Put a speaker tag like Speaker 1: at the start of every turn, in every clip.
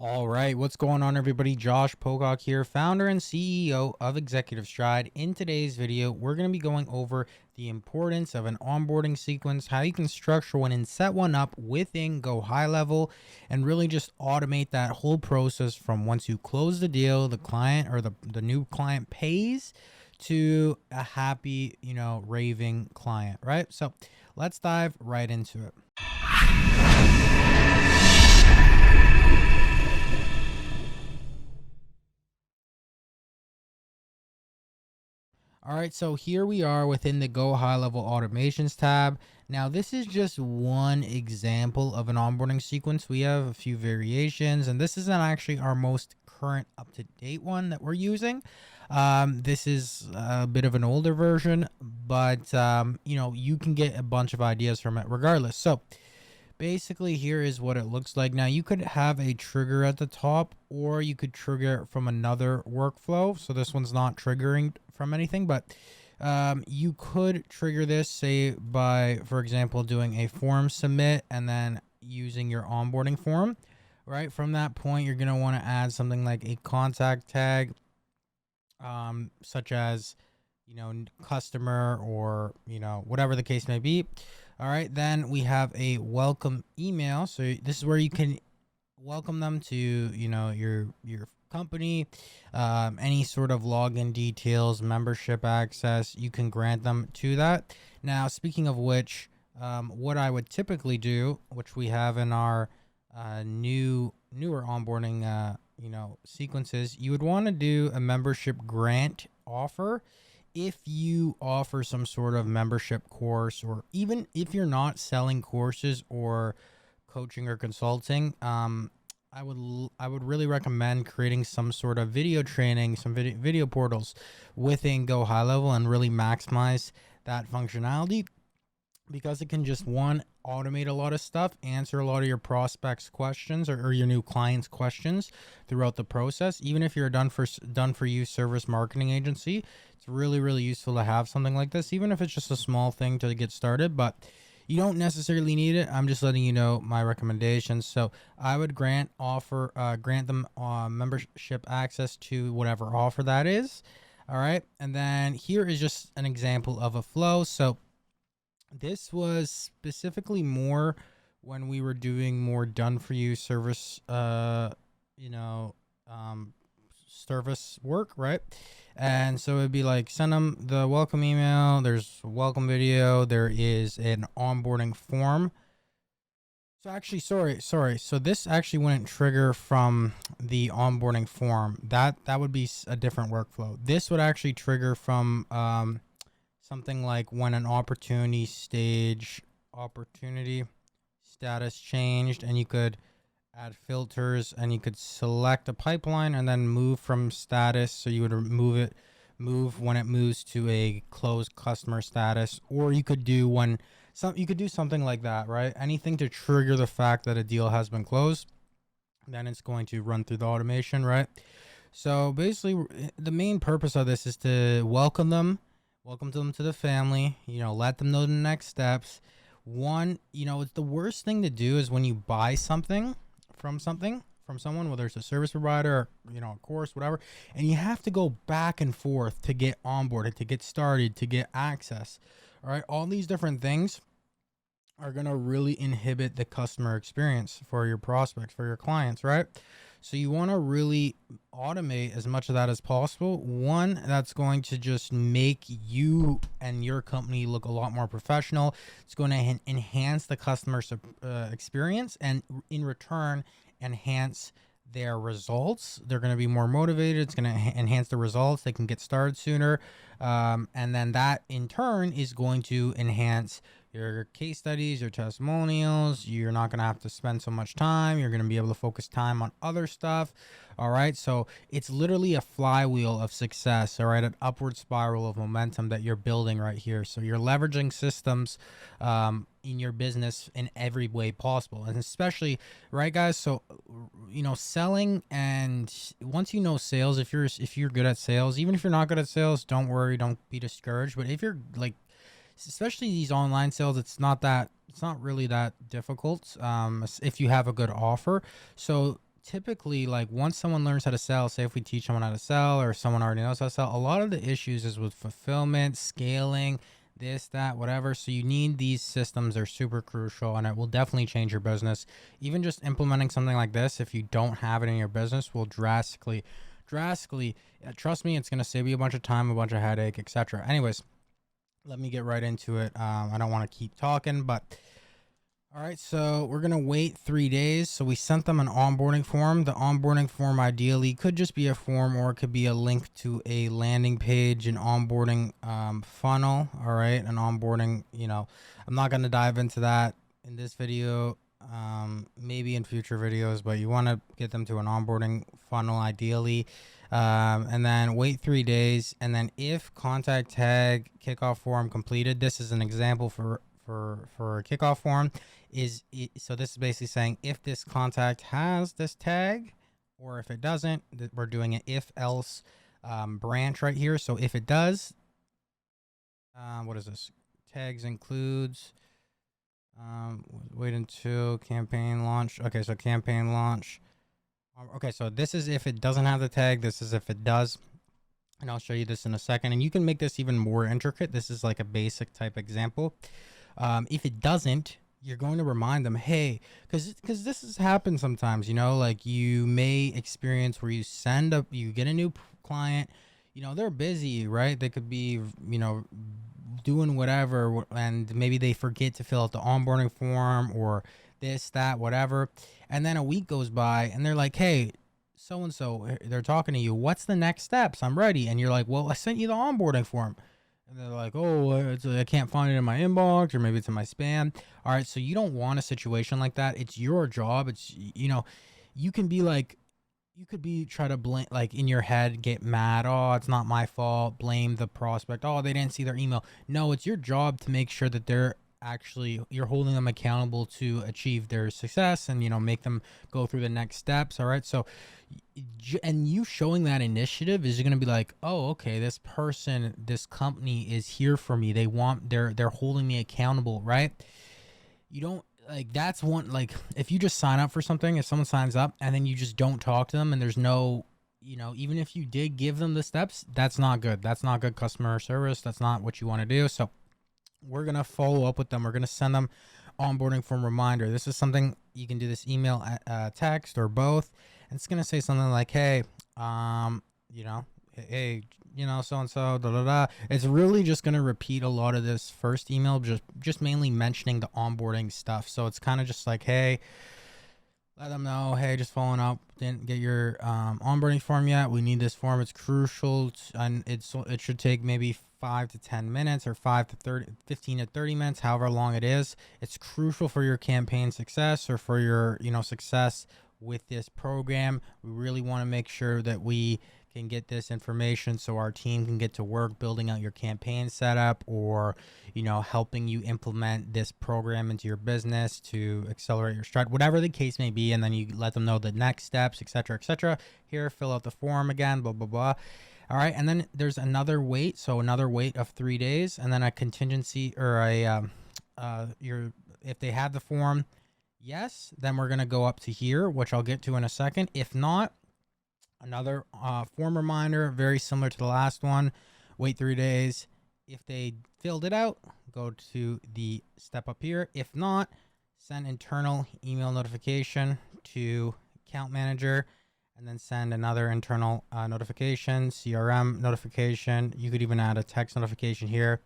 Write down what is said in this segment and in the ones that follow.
Speaker 1: All right, what's going on, everybody? Josh Pocock here, founder and CEO of Executive Stride. In today's video, we're going to be going over the importance of an onboarding sequence, how you can structure one and set one up within GoHighLevel, and really just automate that whole process from once you close the deal, the client or the new client pays, to a happy, raving client, right? So let's dive right into it. All right, so here we are within the GoHighLevel Automations tab. Now, this is just one example of an onboarding sequence. We have a few variations, and this isn't actually our most current up-to-date one that we're using. This is a bit of an older version, but you can get a bunch of ideas from it regardless. So basically, here is what it looks like. Now, you could have a trigger at the top, or you could trigger it from another workflow. So this one's not triggering from anything, but you could trigger this, say, by, for example, doing a form submit and then using your onboarding form. Right from that point, you're going to want to add something like a contact tag, such as, customer, or, whatever the case may be. All right, then we have a welcome email. So this is where you can welcome them to, your company, any sort of login details, membership access, you can grant them to that. Now, speaking of which, what I would typically do, which we have in our newer onboarding, sequences, you would want to do a membership grant offer if you offer some sort of membership course, or even if you're not selling courses or coaching or consulting. I would really recommend creating some sort of video training, some video portals within GoHighLevel, and really maximize that functionality, because it can just, one, automate a lot of stuff, answer a lot of your prospects' questions, or your new clients' questions throughout the process. Even if you're a done for you service marketing agency, it's really, really useful to have something like this, even if it's just a small thing to get started. But you don't necessarily need it. I'm just letting you know my recommendations. So I would grant them membership access to whatever offer that is. All right. And then here is just an example of a flow. So this was specifically more when we were doing more done for you service, service work, right? And so it'd be like, send them the welcome email, there's a welcome video, there is an onboarding form. So actually, sorry. So this actually wouldn't trigger from the onboarding form. That would be a different workflow. This would actually trigger from something like when an opportunity status changed, and you could add filters, and you could select a pipeline and then move from status. So you would move when it moves to a closed customer status, or you could do something like that, right? Anything to trigger the fact that a deal has been closed, then it's going to run through the automation, right? So basically, the main purpose of this is to welcome them to the family, let them know the next steps. One, it's the worst thing to do is when you buy something from someone, whether it's a service provider, or, a course, whatever, and you have to go back and forth to get onboarded, to get started, to get access. All right. All these different things are going to really inhibit the customer experience for your prospects, for your clients, right? So you want to really automate as much of that as possible. One, that's going to just make you and your company look a lot more professional. It's going to enhance the customer experience, and in return, enhance their results. They're going to be more motivated. It's going to enhance the results. They can get started sooner. And then that in turn is going to enhance your case studies, your testimonials. You're not going to have to spend so much time. You're going to be able to focus time on other stuff. All right. So it's literally a flywheel of success. All right. An upward spiral of momentum that you're building right here. So you're leveraging systems in your business in every way possible. And especially, right, guys? So, selling, and once you know sales, if you're good at sales, even if you're not good at sales, don't worry, don't be discouraged. But if you're like, especially these online sales, it's not really that difficult if you have a good offer. So typically, like, once someone learns how to sell, say if we teach someone how to sell or someone already knows how to sell, a lot of the issues is with fulfillment, scaling, this, that, whatever. So you need these systems. Are super crucial, and it will definitely change your business. Even just implementing something like this, if you don't have it in your business, will drastically, trust me, it's going to save you a bunch of time, a bunch of headache, etc. Anyways, let me get right into it. I don't want to keep talking, but all right, so we're going to wait 3 days. So we sent them an onboarding form. The onboarding form ideally could just be a form, or it could be a link to a landing page, an onboarding funnel. All right, an onboarding, I'm not going to dive into that in this video, maybe in future videos, but you want to get them to an onboarding funnel ideally. And then wait 3 days. And then if contact tag kickoff form completed, this is an example for a kickoff form. So this is basically saying if this contact has this tag, or if it doesn't, we're doing an if else branch right here. So if it does, what is this? Tags includes, wait until campaign launch. Okay, so campaign launch. Okay, so this is if it doesn't have the tag. This is if it does. And I'll show you this in a second. And you can make this even more intricate. This is like a basic type example. If it doesn't, you're going to remind them, hey, because this has happened sometimes, like you may experience where you get a new client, they're busy, right? They could be, doing whatever, and maybe they forget to fill out the onboarding form or this, that, whatever. And then a week goes by and they're like, hey, so and so, they're talking to you. What's the next steps? I'm ready. And you're like, well, I sent you the onboarding form. And they're like, oh, I can't find it in my inbox, or maybe it's in my spam. All right, so you don't want a situation like that. It's your job. It's, you can be like, you could be try to blame, like in your head, get mad. Oh, it's not my fault. Blame the prospect. Oh, they didn't see their email. No, it's your job to make sure that you're holding them accountable to achieve their success, and make them go through the next steps. All right, so and you showing that initiative is going to be like, oh, okay, this company is here for me. They're holding me accountable, right? You don't, like, that's one, like, if you just sign up for something, if someone signs up and then you just don't talk to them, and there's no, even if you did give them the steps, that's not good. That's not good customer service. That's not what you want to do. So we're going to follow up with them. We're going to send them onboarding form reminder. This is something you can do, this email, text, or both. And it's going to say something like, hey, hey, so and so, da da da. It's really just going to repeat a lot of this first email, just mainly mentioning the onboarding stuff. So it's kind of just like, hey, let them know, hey, just following up, didn't get your onboarding form yet. We need this form. It's crucial, and it should take maybe 5 to 10 minutes, or 15 to 30 minutes, however long it is. It's crucial for your campaign success, or for your success with this program. We really want to make sure that we can get this information so our team can get to work building out your campaign setup, or helping you implement this program into your business to accelerate your stride, whatever the case may be. And then you let them know the next steps, etc. Here, fill out the form again, blah blah blah. All right, and then there's another wait, so another wait of 3 days, and then a contingency, or if they have the form, yes, then we're gonna go up to here, which I'll get to in a second. If not, another form reminder, very similar to the last one. Wait 3 days. If they filled it out, go to the step up here. If not, send internal email notification to account manager, and then send another internal notification, CRM notification. You could even add a text notification here.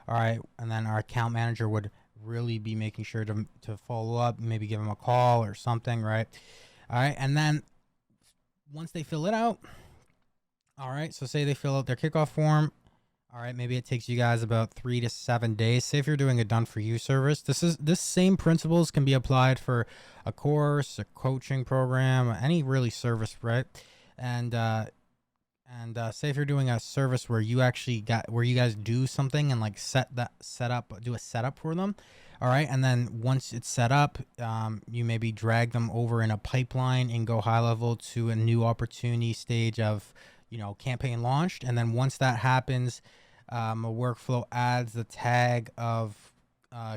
Speaker 1: All right, and then our account manager would really be making sure to follow up, maybe give them a call or something, right? All right, and then once they fill it out, all right, so say they fill out their kickoff form. All right, maybe it takes you guys about 3 to 7 days. Say if you're doing a done for you service, this same principles can be applied for a course, a coaching program, any really service, right? And say if you're doing a service where you guys do something and like do a setup for them. All right, and then once it's set up, you maybe drag them over in a pipeline and go high level to a new opportunity stage of campaign launched. And then once that happens, a workflow adds the tag of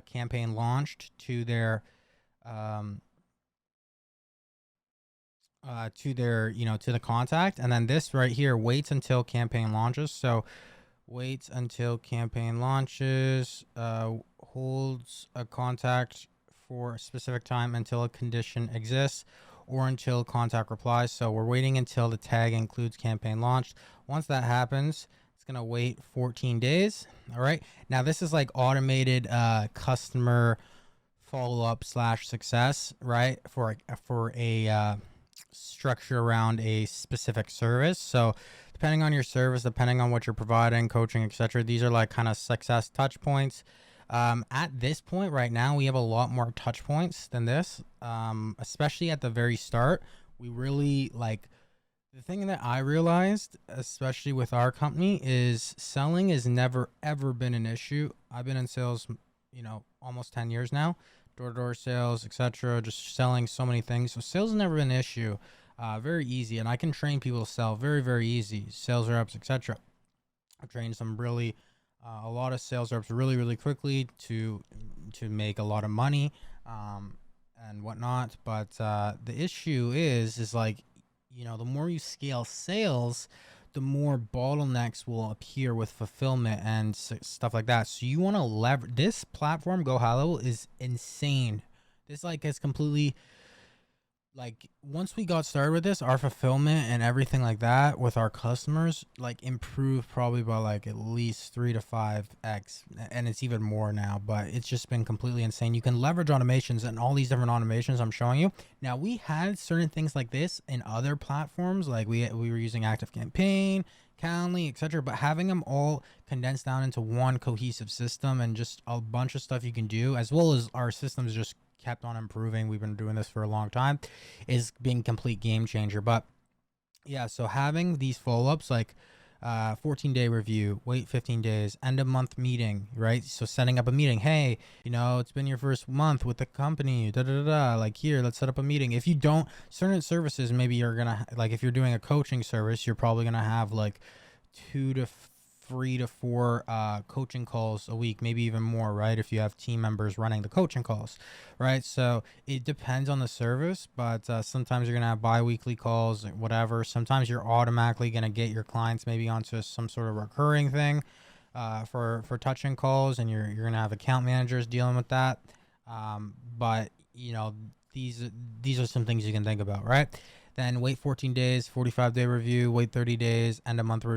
Speaker 1: campaign launched to their to their, to the contact. And then this right here waits until campaign launches. So waits until campaign launches, holds a contact for a specific time until a condition exists or until contact replies. So we're waiting until the tag includes campaign launched. Once that happens, it's going to wait 14 days. All right. Now this is like automated customer follow-up / success, right? For a structure around a specific service. So depending on your service, depending on what you're providing, coaching, etc., these are like kind of success touch points. At this point right now, we have a lot more touch points than this, especially at the very start. We really like the thing that I realized, especially with our company, is selling has never ever been an issue. I've been in sales, almost 10 years now, door-to-door sales, etc., just selling so many things. So sales has never been an issue. Very easy, and I can train people to sell very, very easy. Sales reps, etc. I've trained some really, a lot of sales reps really, really quickly to make a lot of money, and whatnot. But the issue is like, the more you scale sales, the more bottlenecks will appear with fulfillment and stuff like that. So you want to leverage this platform. GoHighLevel is insane. This like is completely like, once we got started with this, our fulfillment and everything like that with our customers like improved probably by like at least 3 to 5x, and it's even more now. But it's just been completely insane. You can leverage automations and all these different automations I'm showing you. Now we had certain things like this in other platforms, like we were using ActiveCampaign, Calendly, etc., but having them all condensed down into one cohesive system and just a bunch of stuff you can do, as well as our systems just kept on improving. We've been doing this for a long time, is being complete game changer. But yeah, so having these follow-ups like 14-day review, wait 15 days, end of month meeting, right? So setting up a meeting. Hey, it's been your first month with the company, like, here, let's set up a meeting. If you don't, certain services, maybe you're gonna, like, if you're doing a coaching service, you're probably gonna have like 2 to 3 to 4 coaching calls a week, maybe even more, right? If you have team members running the coaching calls, right? So it depends on the service, but sometimes you're gonna have bi-weekly calls, whatever. Sometimes you're automatically gonna get your clients maybe onto some sort of recurring thing for touching calls, and you're gonna have account managers dealing with that. But these are some things you can think about, right? Then wait 14 days, 45-day review, wait 30 days, end of month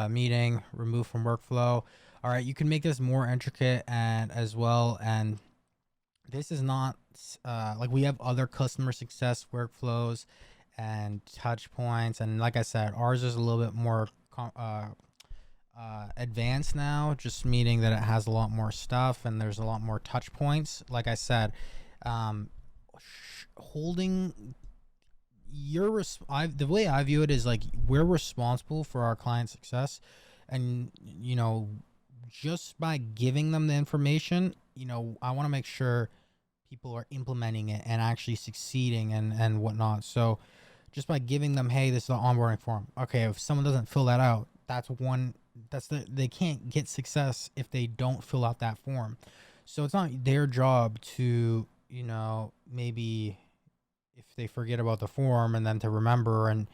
Speaker 1: meeting, remove from workflow. All right, you can make this more intricate and as well. And this is not like, we have other customer success workflows and touch points. And like I said, ours is a little bit more advanced now, just meaning that it has a lot more stuff and there's a lot more touch points. Like I said, holding the way I view it is like, we're responsible for our client success, and just by giving them the information, I want to make sure people are implementing it and actually succeeding and whatnot. So just by giving them, hey, this is the onboarding form. Okay, if someone doesn't fill that out, they can't get success if they don't fill out that form. So it's not their job to, maybe if they forget about the form and then to remember and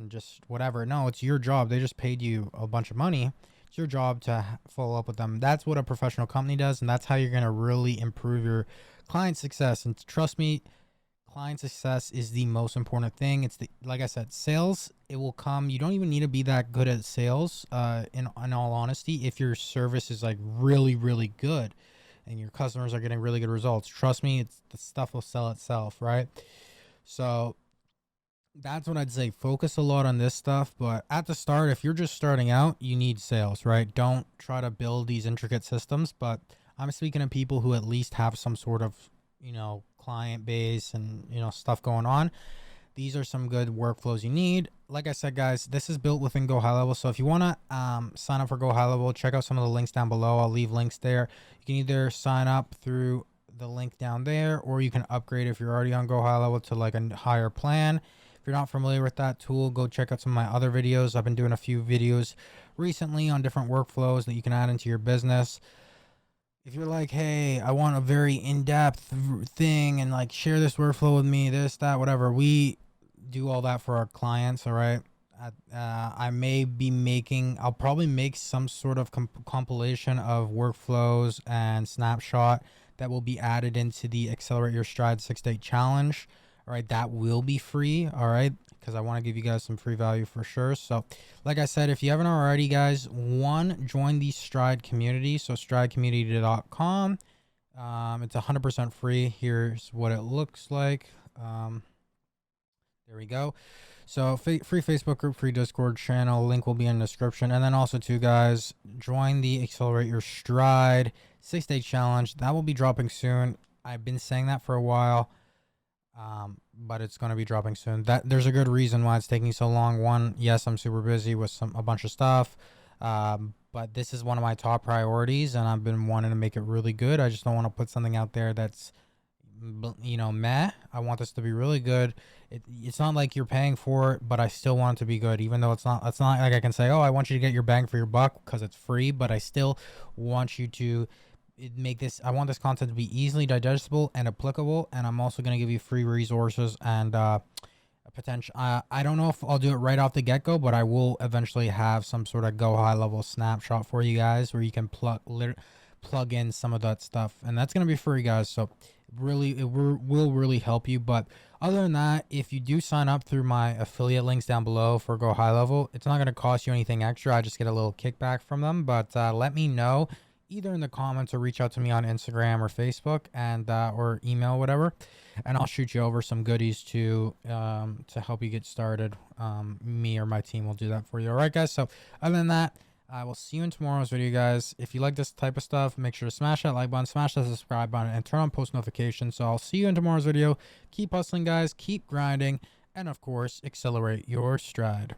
Speaker 1: just whatever. No, it's your job. They just paid you a bunch of money. It's your job to follow up with them. That's what a professional company does, and that's how you're going to really improve your client success. And trust me, client success is the most important thing. Like I said, sales, it will come. You don't even need to be that good at sales, in all honesty, if your service is like really, really good and your customers are getting really good results. Trust me, the stuff will sell itself, right? So that's what I'd say. Focus a lot on this stuff. But at the start, if you're just starting out, you need sales, right? Don't try to build these intricate systems. But I'm speaking to people who at least have some sort of, client base and, stuff going on. These are some good workflows you need. Like I said, guys, this is built within GoHighLevel. So if you want to sign up for GoHighLevel, check out some of the links down below. I'll leave links there. You can either sign up through the link down there, or you can upgrade if you're already on GoHighLevel to like a higher plan. If you're not familiar with that tool, go check out some of my other videos. I've been doing a few videos recently on different workflows that you can add into your business. If you're like, hey, I want a very in-depth thing and like share this workflow with me, this, that, whatever, do all that for our clients. All right. I may be making, I'll probably make some sort of compilation of workflows and snapshot that will be added into the Accelerate Your Stride 6-day challenge. All right. That will be free. All right. Because I want to give you guys some free value for sure. So, like I said, if you haven't already, guys, join the Stride community. So, stridecommunity.com. It's 100% free. Here's what it looks like. There we go. So free Facebook group, free Discord channel, link will be in the description. And then also too, guys, join the Accelerate Your Stride 6-day challenge. That will be dropping soon. I've been saying that for a while, but it's going to be dropping soon. There's a good reason why it's taking so long. One, yes, I'm super busy with a bunch of stuff, but this is one of my top priorities, and I've been wanting to make it really good. I just don't want to put something out there that's, you know, meh. I want this to be really good. It's not like you're paying for it, but I still want it to be good, even though it's not like I can say, oh, I want you to get your bang for your buck because it's free, but I still want you to make this, I want this content to be easily digestible and applicable. And I'm also going to give you free resources and a potential, I don't know if I'll do it right off the get-go, but I will eventually have some sort of go high level snapshot for you guys where you can plug in some of that stuff, and that's going to be free, guys. So really, it will really help you. But other than that, if you do sign up through my affiliate links down below for Go High Level, it's not going to cost you anything extra. I just get a little kickback from them. But let me know either in the comments or reach out to me on Instagram or Facebook and or email, whatever, and I'll shoot you over some goodies to help you get started. Me or my team will do that for you. All right, guys. So other than that, I will see you in tomorrow's video, guys. If you like this type of stuff, make sure to smash that like button, smash that subscribe button, and turn on post notifications. So I'll see you in tomorrow's video. Keep hustling, guys. Keep grinding. And, of course, accelerate your stride.